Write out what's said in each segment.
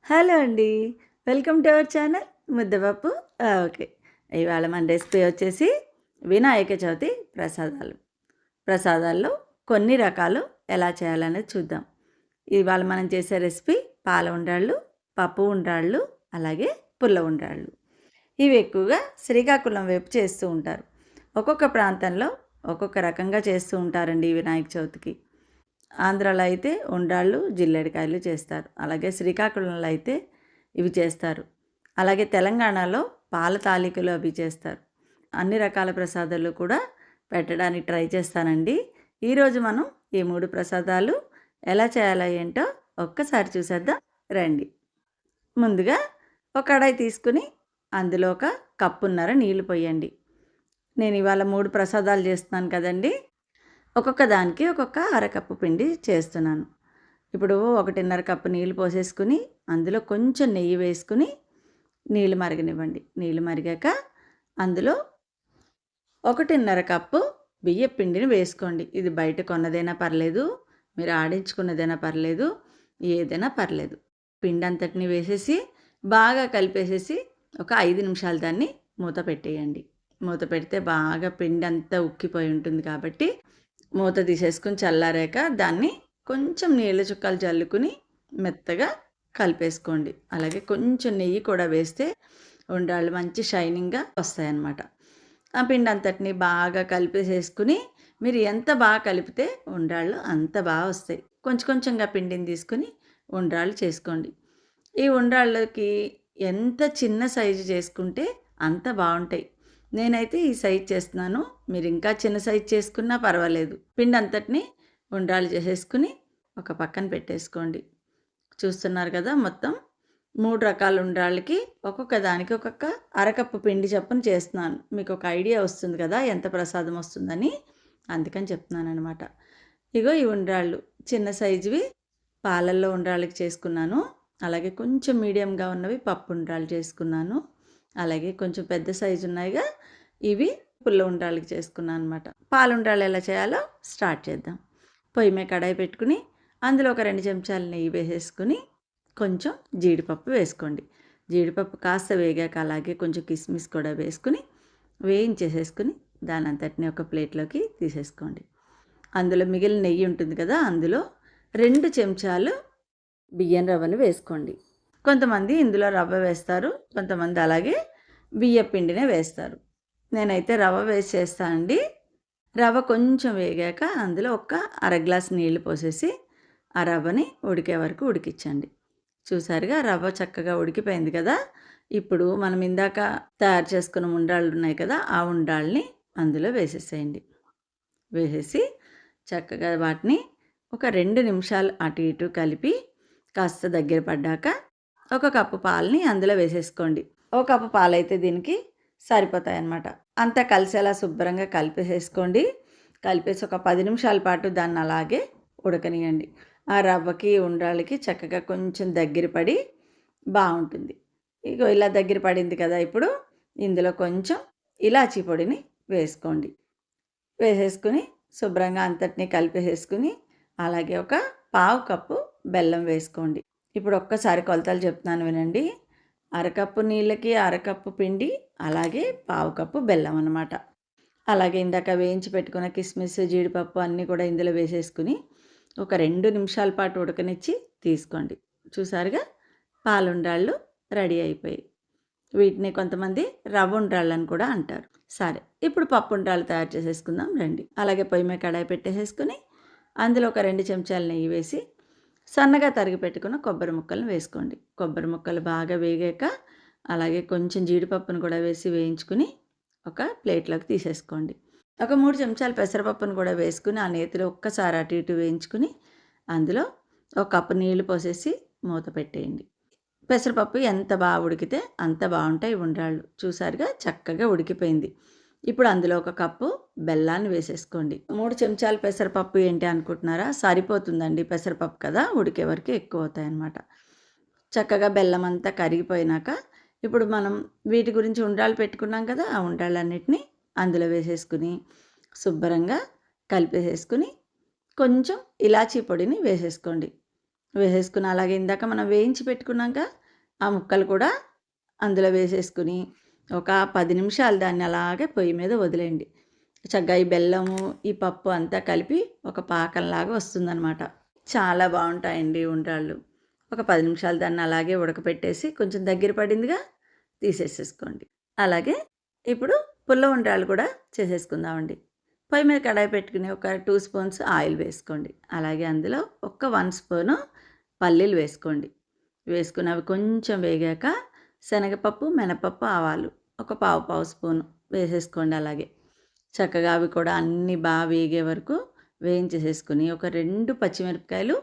Hello అండి. Welcome to our channel ముద్దపప్పు okay. ఇవాళ మన రెసిపీ వచ్చేసి వినాయక చవితి ప్రసాదాలు. ప్రసాదాల్లో కొన్ని రకాలు ఎలా చేయాలనేది చూద్దాం. ఇవాళ మనం చేసే రెసిపీ పాల ఉండ్రాళ్ళు, పప్పు ఉండ్రాళ్ళు, అలాగే పుల్ల ఉండ్రాళ్ళు. ఇవి ఎక్కువగా శ్రీకాకుళం వైపు చేస్తూ ఉంటారు. ఒక్కొక్క ప్రాంతంలో ఒక్కొక్క రకంగా చేస్తూ ఉంటారండి ఈ వినాయక చవితికి. ఆంధ్రాలో అయితే ఉండ్రాళ్ళు, జిల్లేడికాయలు చేస్తారు. అలాగే శ్రీకాకుళంలో అయితే ఇవి చేస్తారు. అలాగే తెలంగాణలో పాల తాలికలు అవి చేస్తారు. అన్ని రకాల ప్రసాదాలు కూడా పెట్టడానికి ట్రై చేస్తానండి. ఈరోజు మనం ఈ 3 ప్రసాదాలు ఎలా చేయాలో ఏంటో ఒక్కసారి చూసేద్దాం రండి. ముందుగా ఒక కడాయి తీసుకుని అందులో ఒక కప్పున్నర నీళ్లు పోయండి. నేను ఇవాళ 3 ప్రసాదాలు చేస్తున్నాను కదండీ! ఒక్కొక్క దానికి ఒక్కొక్క అరకప్పు పిండి చేస్తున్నాను. ఇప్పుడు 1.5 కప్పు నీళ్ళు పోసేసుకుని అందులో కొంచెం నెయ్యి వేసుకుని నీళ్ళు మరగనివ్వండి. నీళ్ళు మరిగాక అందులో 1.5 కప్పు బియ్యం పిండిని వేసుకోండి. ఇది బయట కొన్నదైనా పర్లేదు, మీరు ఆడించుకున్నదైనా పర్లేదు, ఏదైనా పర్లేదు. పిండి అంతటిని వేసేసి బాగా కలిపేసేసి ఒక 5 నిమిషాలు దాన్ని మూత పెట్టేయండి. మూత పెడితే బాగా పిండి అంతా ఉక్కిపోయి ఉంటుంది కాబట్టి మూత తీసేసుకుని చల్లారాక దాన్ని కొంచెం నీళ్ళ చుక్కలు చల్లుకుని మెత్తగా కలిపేసుకోండి. అలాగే కొంచెం నెయ్యి కూడా వేస్తే ఉండ్రాళ్ళు మంచి షైనింగ్గా వస్తాయన్నమాట. ఆ పిండి అంతటిని బాగా కలిపేసేసుకుని మీరు ఎంత బాగా కలిపితే ఉండ్రాళ్ళు అంత బాగా వస్తాయి. కొంచెం కొంచెంగా పిండిని తీసుకుని ఉండ్రాళ్ళు చేసుకోండి. ఈ ఉండ్రాళ్ళకి ఎంత చిన్న సైజు చేసుకుంటే అంత బాగుంటాయి. నేనైతే ఈ సైజ్ చేస్తున్నాను. మీరు ఇంకా చిన్న సైజ్ చేసుకున్నా పర్వాలేదు. పిండి అంతటిని ఉండ్రాళ్ళు చేసేసుకుని ఒక పక్కన పెట్టేసుకోండి. చూస్తున్నారు కదా, మొత్తం 3 రకాల ఉండ్రాళ్ళకి ఒక్కొక్క దానికి ఒక్కొక్క అరకప్పు పిండి చొప్పున చేస్తున్నాను. మీకు ఒక ఐడియా వస్తుంది కదా ఎంత ప్రసాదం వస్తుందని, అందుకని చెప్తున్నాను అనమాట. ఇగో ఈ ఉండ్రాళ్ళు చిన్న సైజువి పాలల్లో ఉండ్రాళ్ళకి చేసుకున్నాను. అలాగే కొంచెం మీడియంగా ఉన్నవి పప్పు ఉండ్రాళ్ళు చేసుకున్నాను. అలాగే కొంచెం పెద్ద సైజు ఉన్నాయిగా ఇవి పుల్ల ఉండ్రాళ్ళకి చేసుకున్నాను అనమాట. పాల ఉండ్రాళ్ళు ఎలా చేయాలో స్టార్ట్ చేద్దాం. పొయ్యి మీద కడాయి పెట్టుకుని అందులో ఒక 2 చెంచాలు నెయ్యి వేసేసుకుని కొంచెం జీడిపప్పు వేసుకోండి. జీడిపప్పు కాస్త వేగాక అలాగే కొంచెం కిస్మిస్ కూడా వేసుకుని వేయించేసేసుకుని దాని అంతటిని ఒక ప్లేట్లోకి తీసేసుకోండి. అందులో మిగిలిన నెయ్యి ఉంటుంది కదా, అందులో 2 చెంచాలు బియ్యం రవ్వను వేసుకోండి. కొంతమంది ఇందులో రవ్వ వేస్తారు, కొంతమంది అలాగే బియ్య పిండినే వేస్తారు. నేనైతే రవ్వ వేసి చేస్తానండి. రవ్వ కొంచెం వేగాక అందులో ఒక అర గ్లాస్ నీళ్లు పోసేసి ఆ రవ్వని ఉడికే వరకు ఉడికించండి. చూసారుగా రవ్వ చక్కగా ఉడికిపోయింది కదా. ఇప్పుడు మనం ఇందాక తయారు చేసుకున్న ఉండ్రాళ్ళు ఉన్నాయి కదా, ఆ ఉండ్రాళ్ళని అందులో వేసేసేయండి. వేసేసి చక్కగా వాటిని ఒక 2 నిమిషాలు అటు ఇటు కలిపి కాస్త దగ్గర పడ్డాక ఒక కప్పు పాలని అందులో వేసేసుకోండి. ఒక కప్పు పాలైతే దీనికి సరిపోతాయి అన్నమాట. అంతా కలిసేలా శుభ్రంగా కలిపేసేసుకోండి. కలిపేసి ఒక 10 నిమిషాల పాటు దాన్ని అలాగే ఉడకనియండి. ఆ రవ్వకి ఉండ్రాళ్ళకి చక్కగా కొంచెం దగ్గర పడి బాగుంటుంది. ఇగో ఇలా దగ్గర పడింది కదా, ఇప్పుడు ఇందులో కొంచెం ఇలాచీ పొడిని వేసుకోండి. వేసేసుకుని శుభ్రంగా అంతటినీ కలిపేసేసుకుని అలాగే ఒక పావు కప్పు బెల్లం వేసుకోండి. ఇప్పుడు ఒక్కసారి కొలతలు చెప్తున్నాను వినండి. అరకప్పు నీళ్ళకి అరకప్పు పిండి, అలాగే పావు కప్పు బెల్లం అన్నమాట. అలాగే ఇందాక వేయించి పెట్టుకున్న కిస్మిస్, జీడిపప్పు అన్నీ కూడా ఇందులో వేసేసుకుని ఒక 2 నిమిషాల పాటు ఉడకనిచ్చి తీసుకోండి. చూసారుగా పాలుండ్రాళ్ళు రెడీ అయిపోయాయి. వీటిని కొంతమంది రవ్వ ఉండ్రాళ్ళని కూడా అంటారు. సరే, ఇప్పుడు పప్పు ఉండ్రాళ్ళు తయారు చేసేసుకుందాం రండి. అలాగే పొయ్యి మీద కడాయి పెట్టేసేసుకుని అందులో ఒక 2 చెంచాలు నెయ్యి వేసి సన్నగా తరిగి పెట్టుకున్న కొబ్బరి ముక్కలను వేసుకోండి. కొబ్బరి ముక్కలు బాగా వేగాక అలాగే కొంచెం జీడిపప్పును కూడా వేసి వేయించుకుని ఒక ప్లేట్లోకి తీసేసుకోండి. ఒక 3 చెంచాలు పెసరపప్పును కూడా వేసుకుని ఆ నేతిలో ఒక్కసారి అటు ఇటు వేయించుకుని అందులో ఒక కప్పు నీళ్లు పోసేసి మూత పెట్టేయండి. పెసరపప్పు ఎంత బాగా ఉడికితే అంత బాగుంటాయి ఉండ్రాళ్ళు. చూసారుగా చక్కగా ఉడికిపోయింది. ఇప్పుడు అందులో ఒక కప్పు బెల్లాన్ని వేసేసుకోండి. 3 చెంచాలు పెసరపప్పు ఏంటి అనుకుంటున్నారా? సరిపోతుందండి, పెసరపప్పు కదా, ఉడికే వరకు ఎక్కువ అవుతాయి అన్నమాట. చక్కగా బెల్లం అంతా కరిగిపోయినాక ఇప్పుడు మనం వీటి గురించి ఉండ్రాళ్ళు పెట్టుకున్నాం కదా, ఆ ఉండ్రాళ్ళన్నిటిని అందులో వేసేసుకుని శుభ్రంగా కలిపేసేసుకుని కొంచెం ఇలాచీ పొడిని వేసేసుకోండి. వేసేసుకుని అలాగే ఇందాక మనం వేయించి పెట్టుకున్నాక ఆ ముక్కలు కూడా అందులో వేసేసుకుని ఒక 10 నిమిషాలు దాన్ని అలాగే పొయ్యి మీద వదిలేయండి. చక్కగా ఈ బెల్లము, ఈ పప్పు అంతా కలిపి ఒక పాకంలాగా వస్తుందనమాట. చాలా బావుంటాయండి ఉండ్రాళ్ళు. ఒక 10 నిమిషాలు దాన్ని అలాగే ఉడకపెట్టేసి కొంచెం దగ్గర పడిందిగా తీసేసేసుకోండి. అలాగే ఇప్పుడు పుల్ల ఉండ్రాళ్ళు కూడా చేసేసుకుందామండి. పొయ్యి మీద కడాయి పెట్టుకుని ఒక 2 స్పూన్స్ ఆయిల్ వేసుకోండి. అలాగే అందులో ఒక 1 స్పూను పల్లీలు వేసుకోండి. వేసుకుని అవి కొంచెం వేగాక శనగపప్పు, మినపప్పు, ఆవాలు ఒక పావు స్పూను వేసేసుకోండి. అలాగే చక్కగా అవి కూడా అన్నీ బాగా వేగే వరకు వేయించేసేసుకుని ఒక 2 పచ్చిమిరపకాయలు,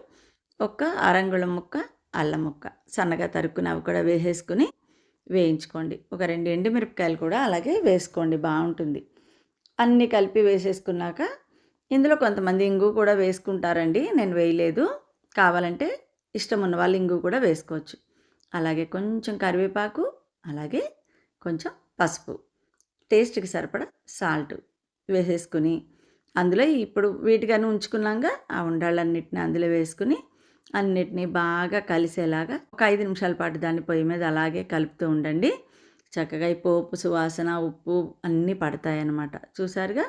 ఒక అరంగుళం ముక్క అల్లం ముక్క సన్నగా తరుక్కుని అవి కూడా వేసేసుకుని వేయించుకోండి. ఒక 2 ఎండుమిరపకాయలు కూడా అలాగే వేసుకోండి, బాగుంటుంది. అన్నీ కలిపి వేసేసుకున్నాక ఇందులో కొంతమంది ఇంగు కూడా వేసుకుంటారండి. నేను వేయలేదు. కావాలంటే ఇష్టం ఉన్న వాళ్ళు ఇంగు కూడా వేసుకోవచ్చు. అలాగే కొంచెం కరివేపాకు, అలాగే కొంచెం పసుపు, టేస్ట్‌కి సరిపడా సాల్ట్ వేసేసుకుని అందులో ఇప్పుడు వీటికని ఉంచుకున్నాక ఆ ఉండాలన్నిటిని అందులో వేసుకుని అన్నిటినీ బాగా కలిసేలాగా ఒక 5 నిమిషాల పాటు దాన్ని పొయ్యి మీద అలాగే కలుపుతూ ఉండండి. చక్కగా ఈ పోపు సువాసన, ఉప్పు అన్నీ పడతాయన్నమాట. చూసారుగా?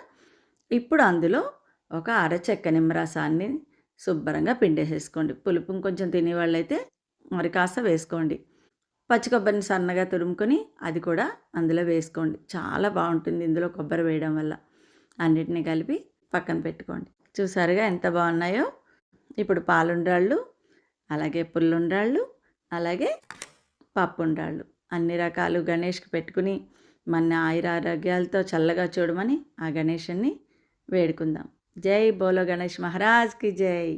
ఇప్పుడు అందులో ఒక చెక్క నిమ్మరసాన్ని శుభ్రంగా పిండేసేసుకోండి. పులుపు ఇంకొంచెం తినేవాళ్ళైతే మరి కాస్త వేసుకోండి. పచ్చి కొబ్బరిని సన్నగా తురుముకొని అది కూడా అందులో వేసుకోండి. చాలా బాగుంటుంది ఇందులో కొబ్బరి వేయడం వల్ల. అన్నిటిని కలిపి పక్కన పెట్టుకోండి. చూసారుగా ఎంత బాగున్నాయో? ఇప్పుడు పాలుండ్రాళ్ళు, అలాగే పుల్లుండ్రాళ్ళు, అలాగే పప్పుండ్రాళ్ళు అన్ని రకాలు గణేష్‌కి పెట్టుకుని మన ఆయురారోగ్యాలతో చల్లగా చూడమని ఆ గణేషుడిని వేడుకుందాం. జై బోలో గణేష్ మహారాజ్‌కి జై.